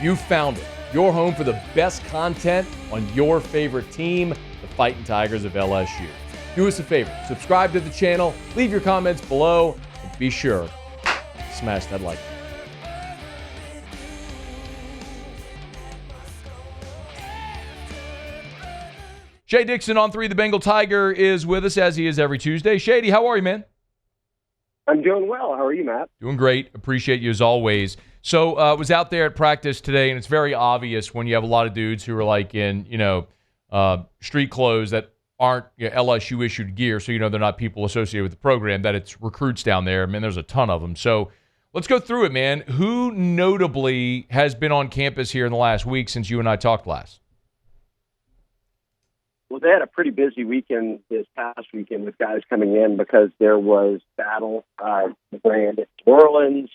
You found it. Your home for the best content on your favorite team, the Fighting Tigers of LSU. Do us a favor. Subscribe to the channel. Leave your comments below. And be sure to smash that like button. Shea Dixon on 3, the Bengal Tiger, is with us as he is every Tuesday. Shady, how are you, man? I'm doing well. How are you, Matt? Doing great. Appreciate you as always. So was out there at practice today, and it's very obvious when you have a lot of dudes who are like in, street clothes that aren't LSU-issued gear, so they're not people associated with the program, that it's recruits down there. I mean, there's a ton of them. So let's go through it, man. Who notably has been on campus here in the last week since you and I talked last? Well, they had a pretty busy weekend this past weekend with guys coming in because there was Battle, brand at New Orleans,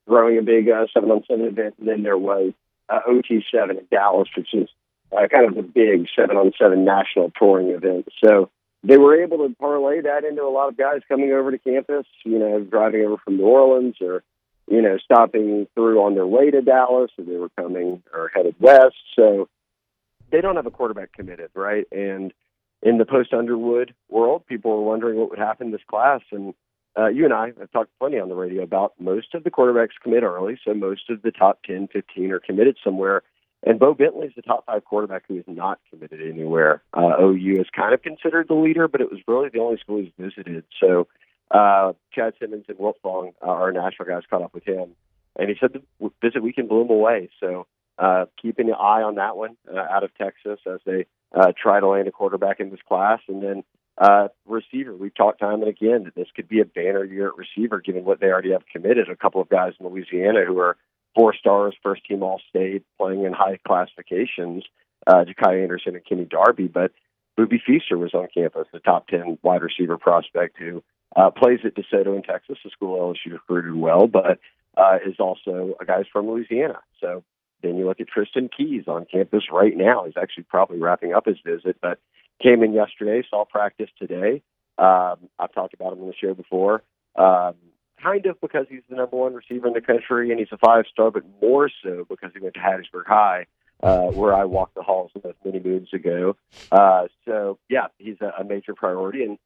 throwing a big 7-on-7 event, and then there was OT7 in Dallas, which is kind of the big 7-on-7 national touring event. So they were able to parlay that into a lot of guys coming over to campus, driving over from New Orleans or, stopping through on their way to Dallas, or they were coming or headed west. So they don't have a quarterback committed, right? And in the post-Underwood world, people were wondering what would happen this class. And you and I have talked plenty on the radio about most of the quarterbacks commit early, so most of the top 10, 15 are committed somewhere. And Bo Bentley's the top 5 quarterback who is not committed anywhere. OU is kind of considered the leader, but it was really the only school he's visited. So Chad Simmons and Wiltfong, our national guys, caught up with him. And he said the visit weekend blew him away. So keeping an eye on that one out of Texas as they try to land a quarterback in this class. And then receiver, we've talked time and again that this could be a banner year at receiver given what they already have committed. A couple of guys in Louisiana who are 4 stars, first-team All-State, playing in high classifications, Ja'Kai Anderson and Kenny Darby. But Boobie Feaster was on campus, the top 10 wide receiver prospect who plays at DeSoto in Texas, a school LSU recruited well, but is also a guy from Louisiana. So then you look at Tristan Keys on campus right now. He's actually probably wrapping up his visit, but came in yesterday, saw practice today. I've talked about him on the show before, kind of because he's the number 1 receiver in the country and he's a 5-star, but more so because he went to Hattiesburg High, where I walked the halls with many moons ago. So, yeah, he's a major priority. And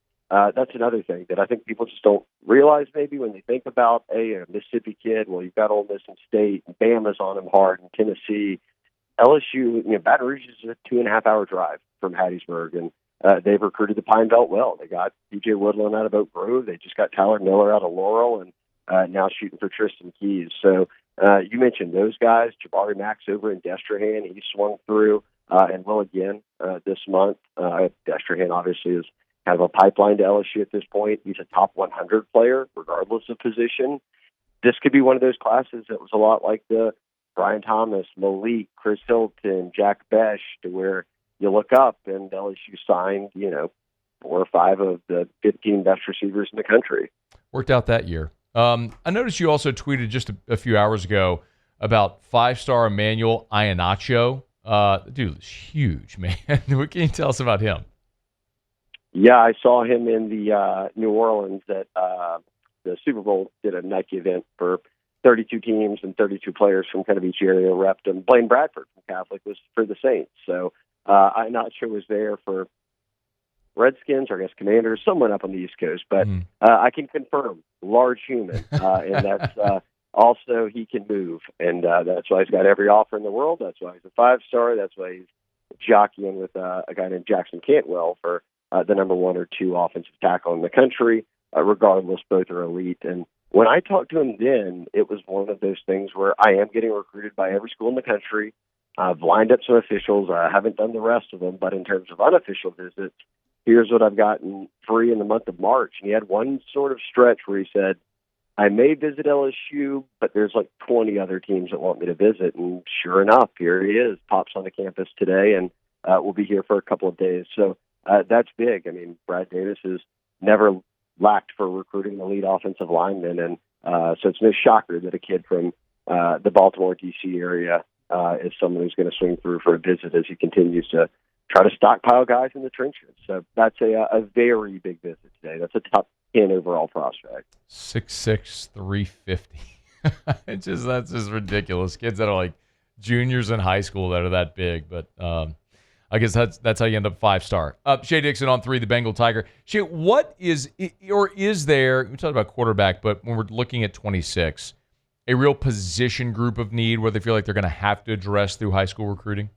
that's another thing that I think people just don't realize maybe when they think about a Mississippi kid. Well, you've got Ole Miss and State, and Bama's on him hard, and Tennessee. LSU, Baton Rouge is a 2.5-hour drive from Hattiesburg, and they've recruited the Pine Belt well. They got DJ Woodland out of Oak Grove. They just got Tyler Miller out of Laurel, and now shooting for Tristan Keys. So you mentioned those guys. Jabari Max over in Destrehan, he swung through and will again this month. Destrehan obviously is kind of a pipeline to LSU at this point. He's a top 100 player, regardless of position. This could be one of those classes that was a lot like the Brian Thomas, Malik, Chris Hilton, Jack Besh, to where you look up and LSU signed, 4 or 5 of the 15 best receivers in the country. Worked out that year. I noticed you also tweeted just a few hours ago about 5-star Emmanuel Iheanacho. The dude is huge, man. What can you tell us about him? Yeah, I saw him in the New Orleans at the Super Bowl, did a Nike event for 32 teams and 32 players from kind of each area repped them. Blaine Bradford from Catholic was for the Saints. So I'm not sure was there for Redskins or I guess Commanders, someone up on the East Coast. But I can confirm, large human. And that's also he can move. And that's why he's got every offer in the world. That's why he's a 5-star. That's why he's jockeying with a guy named Jackson Cantwell for the number 1 or 2 offensive tackle in the country. Regardless, both are elite. And when I talked to him then, it was one of those things where I am getting recruited by every school in the country. I've lined up some officials. I haven't done the rest of them, but in terms of unofficial visits, here's what I've gotten free in the month of March. And he had one sort of stretch where he said, I may visit LSU, but there's like 20 other teams that want me to visit. And sure enough, here he is, pops on the campus today, and we'll be here for a couple of days. So that's big. I mean, Brad Davis has never lacked for recruiting elite offensive linemen, and so it's no shocker that a kid from the Baltimore, D.C. area is someone who's going to swing through for a visit as he continues to try to stockpile guys in the trenches. So that's a very big visit today. That's a top 10 overall prospect. 6'6", 350. That's just ridiculous. Kids that are like juniors in high school that are that big, but I guess that's how you end up 5-star. Shea Dixon on 3, the Bengal Tiger. Shea, what is there? We talked about quarterback, but when we're looking at 26, a real position group of need where they feel like they're going to have to address through high school recruiting?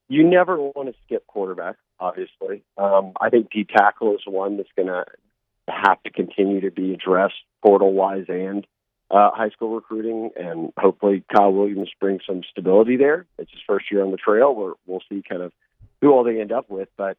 You never want to skip quarterback, obviously. I think D tackle is one that's going to have to continue to be addressed portal-wise and high school recruiting, and hopefully Kyle Williams brings some stability there. It's his first year on the trail. We'll see kind of who all they end up with, but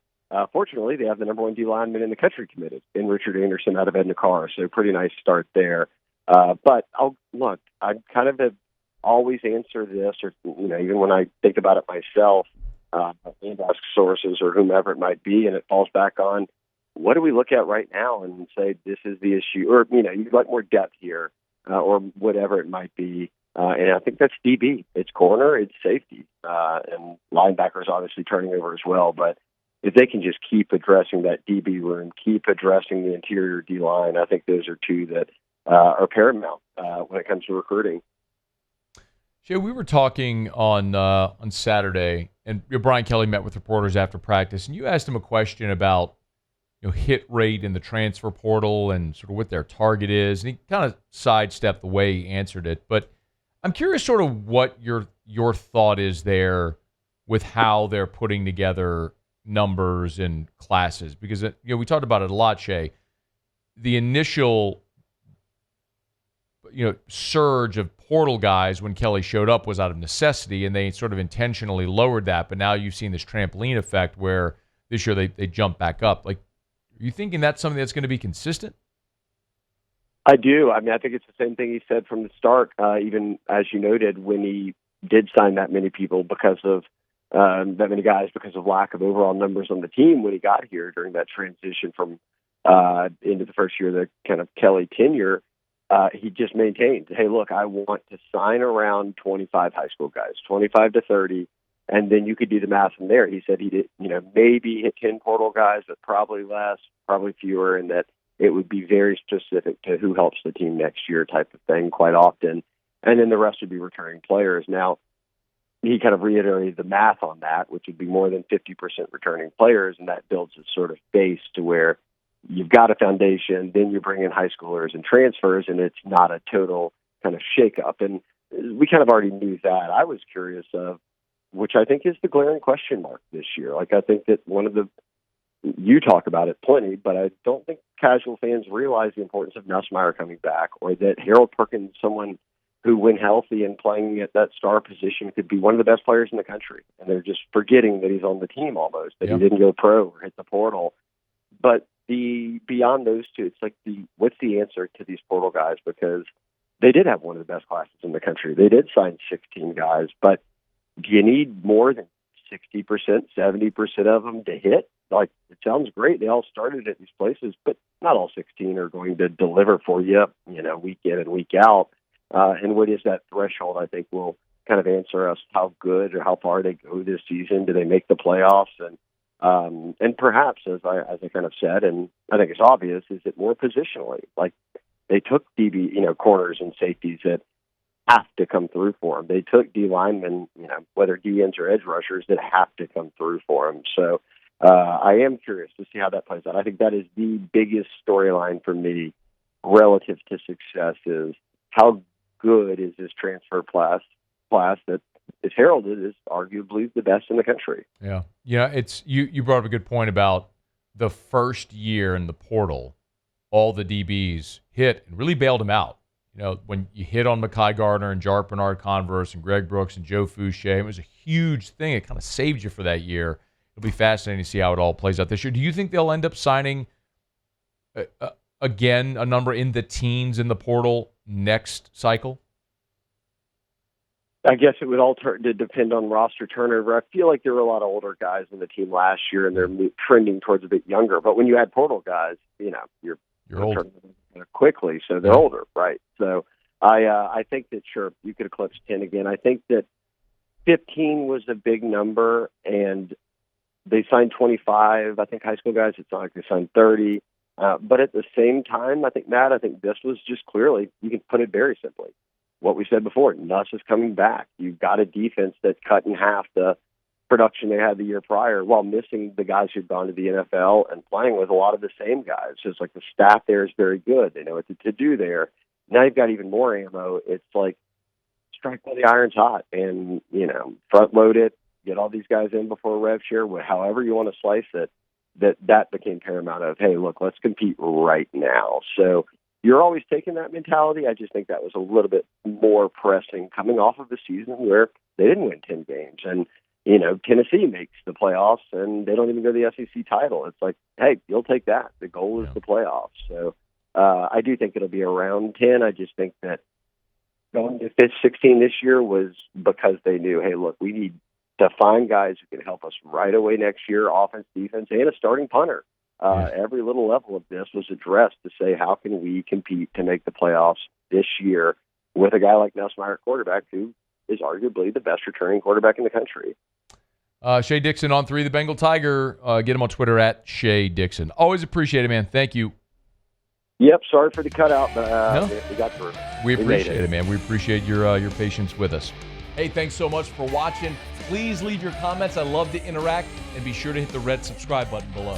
fortunately they have the number 1 D lineman in the country committed in Richard Anderson out of Edna Carr, so pretty nice start there. But I kind of have always answered this, or even when I think about it myself, and ask sources or whomever it might be, and it falls back on what do we look at right now and say this is the issue, or you'd like more depth here, or whatever it might be. And I think that's DB. It's corner, it's safety, and linebackers obviously turning over as well. But if they can just keep addressing that DB room, keep addressing the interior D line, I think those are two that are paramount when it comes to recruiting. Shea, we were talking on Saturday, and Brian Kelly met with reporters after practice, and you asked him a question about hit rate in the transfer portal and sort of what their target is, and he kind of sidestepped the way he answered it. But I'm curious sort of what your thought is there with how they're putting together numbers and classes, because we talked about it a lot, Shea. The initial surge of portal guys when Kelly showed up was out of necessity, and they sort of intentionally lowered that. But now you've seen this trampoline effect where this year they jump back up. Like, are you thinking that's something that's going to be consistent? I do. I mean, I think it's the same thing he said from the start, even as you noted, when he did sign that many people because of that many guys because of lack of overall numbers on the team when he got here during that transition from into the first year of the kind of Kelly tenure. He just maintained, hey, look, I want to sign around 25 high school guys, 25 to 30, and then you could do the math from there. He said he did, maybe hit 10 portal guys, but probably less, probably fewer, and that it would be very specific to who helps the team next year type of thing quite often. And then the rest would be returning players. Now, he kind of reiterated the math on that, which would be more than 50% returning players, and that builds a sort of base to where you've got a foundation, then you bring in high schoolers and transfers, and it's not a total kind of shakeup. And we kind of already knew that. I was curious of, which I think is the glaring question mark this year. Like, I think that you talk about it plenty, but I don't think casual fans realize the importance of Nussmeier coming back, or that Harold Perkins, someone who, when healthy and playing at that star position, could be one of the best players in the country. And they're just forgetting that he's on the team almost, that he didn't go pro or hit the portal. But beyond those two, it's like what's the answer to these portal guys? Because they did have one of the best classes in the country. They did sign 16 guys, but do you need more than 60%, 70% of them to hit? Like, it sounds great. They all started at these places, but not all 16 are going to deliver for you, week in and week out. And what is that threshold, I think, will kind of answer us how good or how far they go this season. Do they make the playoffs? And perhaps, as I kind of said, and I think it's obvious, is it more positionally? Like, they took DB, corners and safeties that have to come through for them. They took D linemen, whether DNs or edge rushers, that have to come through for them. So I am curious to see how that plays out. I think that is the biggest storyline for me relative to success, is how good is this transfer class that is heralded as arguably the best in the country. Yeah. It's you brought up a good point about the first year in the portal. All the DBs hit and really bailed him out. When you hit on Mekhi Gardner and Jar Bernard Converse and Greg Brooks and Joe Fouché, it was a huge thing. It kind of saved you for that year. It'll be fascinating to see how it all plays out this year. Do you think they'll end up signing, again, a number in the teens in the portal next cycle? I guess it would all depend on roster turnover. I feel like there were a lot of older guys in the team last year, and they're trending towards a bit younger. But when you add portal guys, you're old quickly, so they're older, right? So I think that, sure, you could eclipse 10 again. I think that 15 was a big number, and they signed 25. I think high school guys, it's not like they signed 30. But at the same time, I think this was just clearly, you can put it very simply, what we said before, Nuss is coming back. You've got a defense that cut in half the production they had the year prior while missing the guys who'd gone to the NFL and playing with a lot of the same guys. So it's like the staff there is very good. They know what to do there. Now you've got even more ammo. It's like strike while the iron's hot and, front load it, get all these guys in before rev share, however you want to slice it. That became paramount of, hey, look, let's compete right now. So you're always taking that mentality. I just think that was a little bit more pressing coming off of a season where they didn't win 10 games. And, Tennessee makes the playoffs and they don't even go to the SEC title. It's like, hey, you'll take that. The goal is the playoffs. So I do think it'll be around 10. I just think that going to 16 this year was because they knew, hey, look, we need to find guys who can help us right away next year, offense, defense, and a starting punter. Every little level of this was addressed to say, how can we compete to make the playoffs this year with a guy like Nussmeier at quarterback, who is arguably the best returning quarterback in the country. Shea Dixon on 3, the Bengal Tiger. Get him on Twitter at Shea Dixon. Always appreciate it, man. Thank you. Yep, sorry for the cutout, but we got through. We appreciate it, man. We appreciate your patience with us. Hey, thanks so much for watching. Please leave your comments. I love to interact, and be sure to hit the red subscribe button below.